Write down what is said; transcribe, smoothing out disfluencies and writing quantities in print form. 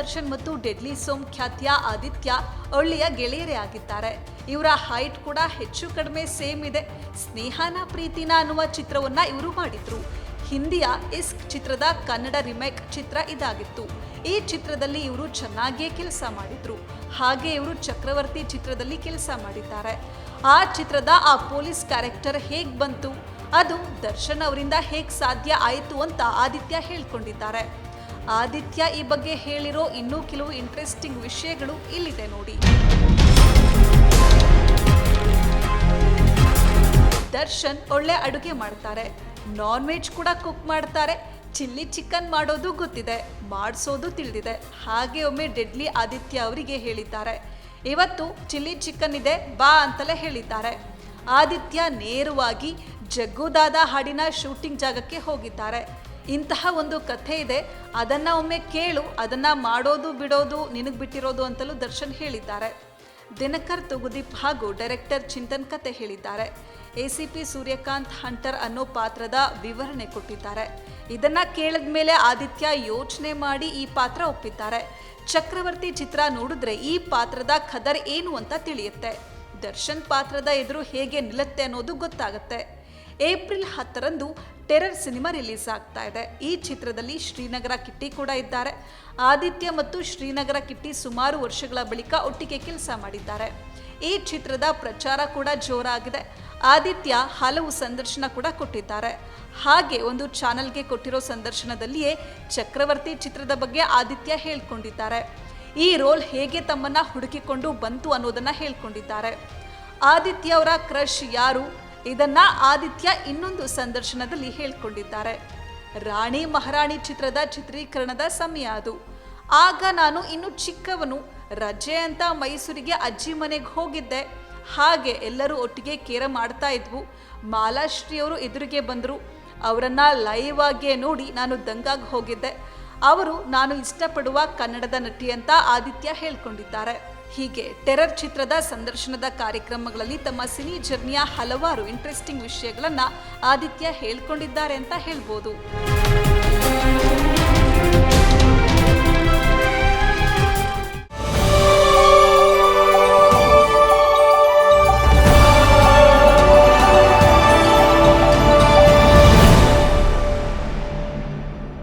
ದರ್ಶನ್ ಮತ್ತು ಡೆಡ್ಲಿ ಸೋಮ್ ಖ್ಯಾತಿಯ ಆದಿತ್ಯ ಒಳ್ಳೆಯ ಗೆಳೆಯರೇ ಆಗಿದ್ದಾರೆ. ಇವರ ಹೈಟ್ ಕೂಡ ಹೆಚ್ಚು ಕಡಿಮೆ ಸೇಮ್ ಇದೆ. ಸ್ನೇಹನ ಪ್ರೀತಿನ ಅನ್ನುವ ಚಿತ್ರವನ್ನ ಇವರು ಮಾಡಿದ್ರು. ಹಿಂದಿಯ ಇಸ್ಕ್ ಚಿತ್ರದ ಕನ್ನಡ ರಿಮೇಕ್ ಚಿತ್ರ ಇದಾಗಿತ್ತು. ಈ ಚಿತ್ರದಲ್ಲಿ ಇವರು ಚೆನ್ನಾಗಿಯೇ ಕೆಲಸ ಮಾಡಿದ್ರು. ಹಾಗೆ ಇವರು ಚಕ್ರವರ್ತಿ ಚಿತ್ರದಲ್ಲಿ ಕೆಲಸ ಮಾಡಿದ್ದಾರೆ. ಆ ಚಿತ್ರದ ಆ ಪೊಲೀಸ್ ಕ್ಯಾರೆಕ್ಟರ್ ಹೇಗ್ ಬಂತು, ಅದು ದರ್ಶನ್ ಅವರಿಂದ ಹೇಗ್ ಸಾಧ್ಯ ಆಯಿತು ಅಂತ ಆದಿತ್ಯ ಹೇಳ್ಕೊಂಡಿದ್ದಾರೆ. ಆದಿತ್ಯ ಈ ಬಗ್ಗೆ ಹೇಳಿರೋ ಇನ್ನೂ ಕೆಲವು ಇಂಟ್ರೆಸ್ಟಿಂಗ್ ವಿಷಯಗಳು ಇಲ್ಲಿದೆ ನೋಡಿ. ದರ್ಶನ್ ಒಳ್ಳೆ ಅಡುಗೆ ಮಾಡ್ತಾರೆ, ನಾನ್ ವೆಜ್ ಕೂಡ ಕುಕ್ ಮಾಡ್ತಾರೆ, ಚಿಲ್ಲಿ ಚಿಕನ್ ಮಾಡೋದು ಗೊತ್ತಿದೆ, ಮಾಡಿಸೋದು ತಿಳಿದಿದೆ. ಹಾಗೆ ಒಮ್ಮೆ ಡೆಡ್ಲಿ ಆದಿತ್ಯ ಅವರಿಗೆ ಹೇಳಿದ್ದಾರೆ, ಇವತ್ತು ಚಿಲ್ಲಿ ಚಿಕನ್ ಇದೆ ಬಾ ಅಂತಲೇ ಹೇಳಿದ್ದಾರೆ. ಆದಿತ್ಯ ನೇರವಾಗಿ ಜಗ್ಗುದಾದ ಹಾಡಿನ ಶೂಟಿಂಗ್ ಜಾಗಕ್ಕೆ ಹೋಗಿದ್ದಾರೆ. ಇಂತಹ ಒಂದು ಕಥೆ ಇದೆ, ಅದನ್ನ ಒಮ್ಮೆ ಕೇಳು, ಅದನ್ನ ಮಾಡೋದು ಬಿಡೋದು ನಿನಗೆ ಬಿಟ್ಟಿರೋದು ಅಂತಲೂ ದರ್ಶನ್ ಹೇಳಿದ್ದಾರೆ. ದಿನಕರ್ ತುಗುದೀಪ್ ಹಾಗೂ ಡೈರೆಕ್ಟರ್ ಚಿಂತನ್ ಕತೆ ಹೇಳಿದ್ದಾರೆ. ACP ಸೂರ್ಯಕಾಂತ್ ಹಂಟರ್ ಅನ್ನೋ ಪಾತ್ರದ ವಿವರಣೆ ಕೊಟ್ಟಿದ್ದಾರೆ. ಇದನ್ನ ಕೇಳಿದ ಮೇಲೆ ಆದಿತ್ಯ ಯೋಚನೆ ಮಾಡಿ ಈ ಪಾತ್ರ ಒಪ್ಪಿದ್ದಾರೆ. ಚಕ್ರವರ್ತಿ ಚಿತ್ರ ನೋಡಿದ್ರೆ ಈ ಪಾತ್ರದ ಖದರ್ ಏನು ಅಂತ ತಿಳಿಯುತ್ತೆ. ದರ್ಶನ್ ಪಾತ್ರದ ಎದುರು ಹೇಗೆ ನಿಲ್ಲುತ್ತೆ ಅನ್ನೋದು ಗೊತ್ತಾಗುತ್ತೆ. ಏಪ್ರಿಲ್ 10ರಂದು ಟೆರರ್ ಸಿನಿಮಾ ರಿಲೀಸ್ ಆಗ್ತಾ ಇದೆ. ಈ ಚಿತ್ರದಲ್ಲಿ ಶ್ರೀನಗರ ಕಿಟ್ಟಿ ಕೂಡ ಇದ್ದಾರೆ. ಆದಿತ್ಯ ಮತ್ತು ಶ್ರೀನಗರ ಕಿಟ್ಟಿ ಸುಮಾರು ವರ್ಷಗಳ ಬಳಿಕ ಒಟ್ಟಿಗೆ ಕೆಲಸ ಮಾಡಿದ್ದಾರೆ. ಈ ಚಿತ್ರದ ಪ್ರಚಾರ ಕೂಡ ಜೋರಾಗಿದೆ. ಆದಿತ್ಯ ಹಲವು ಸಂದರ್ಶನ ಕೂಡ ಕೊಟ್ಟಿದ್ದಾರೆ. ಹಾಗೆ ಒಂದು ಚಾನೆಲ್ಗೆ ಕೊಟ್ಟಿರೋ ಸಂದರ್ಶನದಲ್ಲಿಯೇ ಚಕ್ರವರ್ತಿ ಚಿತ್ರದ ಬಗ್ಗೆ ಆದಿತ್ಯ ಹೇಳ್ಕೊಂಡಿದ್ದಾರೆ. ಈ ರೋಲ್ ಹೇಗೆ ತಮ್ಮನ್ನ ಹುಡುಕಿಕೊಂಡು ಬಂತು ಅನ್ನೋದನ್ನ ಹೇಳ್ಕೊಂಡಿದ್ದಾರೆ. ಆದಿತ್ಯ ಅವರ ಕ್ರಶ್ ಯಾರು, ಇದನ್ನ ಆದಿತ್ಯ ಇನ್ನೊಂದು ಸಂದರ್ಶನದಲ್ಲಿ ಹೇಳ್ಕೊಂಡಿದ್ದಾರೆ. ರಾಣಿ ಮಹಾರಾಣಿ ಚಿತ್ರದ ಚಿತ್ರೀಕರಣದ ಸಮಯ ಅದು. ಆಗ ನಾನು ಇನ್ನು ಚಿಕ್ಕವನು, ರಜೆ ಅಂತ ಮೈಸೂರಿಗೆ ಅಜ್ಜಿ ಮನೆಗೆ ಹೋಗಿದ್ದೆ. ಹಾಗೆ ಎಲ್ಲರೂ ಒಟ್ಟಿಗೆ ಕೇರ ಮಾಡ್ತಾ ಇದ್ವು. ಮಾಲಾಶ್ರೀ ಅವರು ಎದುರಿಗೆ ಬಂದರು. ಅವರನ್ನ ಲೈವ್ ಆಗಿಯೇ ನೋಡಿ ನಾನು ದಂಗಾಗಿ ಹೋಗಿದ್ದೆ. ಅವರು ನಾನು ಇಷ್ಟಪಡುವ ಕನ್ನಡದ ನಟಿ ಅಂತ ಆದಿತ್ಯ ಹೇಳ್ಕೊಂಡಿದ್ದಾರೆ. ಹೀಗೆ ಟೆರರ್ ಚಿತ್ರದ ಸಂದರ್ಶನದ ಕಾರ್ಯಕ್ರಮಗಳಲ್ಲಿ ತಮ್ಮ ಸಿನಿ ಜರ್ನಿಯ ಹಲವಾರು ಇಂಟ್ರೆಸ್ಟಿಂಗ್ ವಿಷಯಗಳನ್ನ ಆದಿತ್ಯ ಹೇಳ್ಕೊಂಡಿದ್ದಾರೆ ಅಂತ ಹೇಳ್ಬೋದು.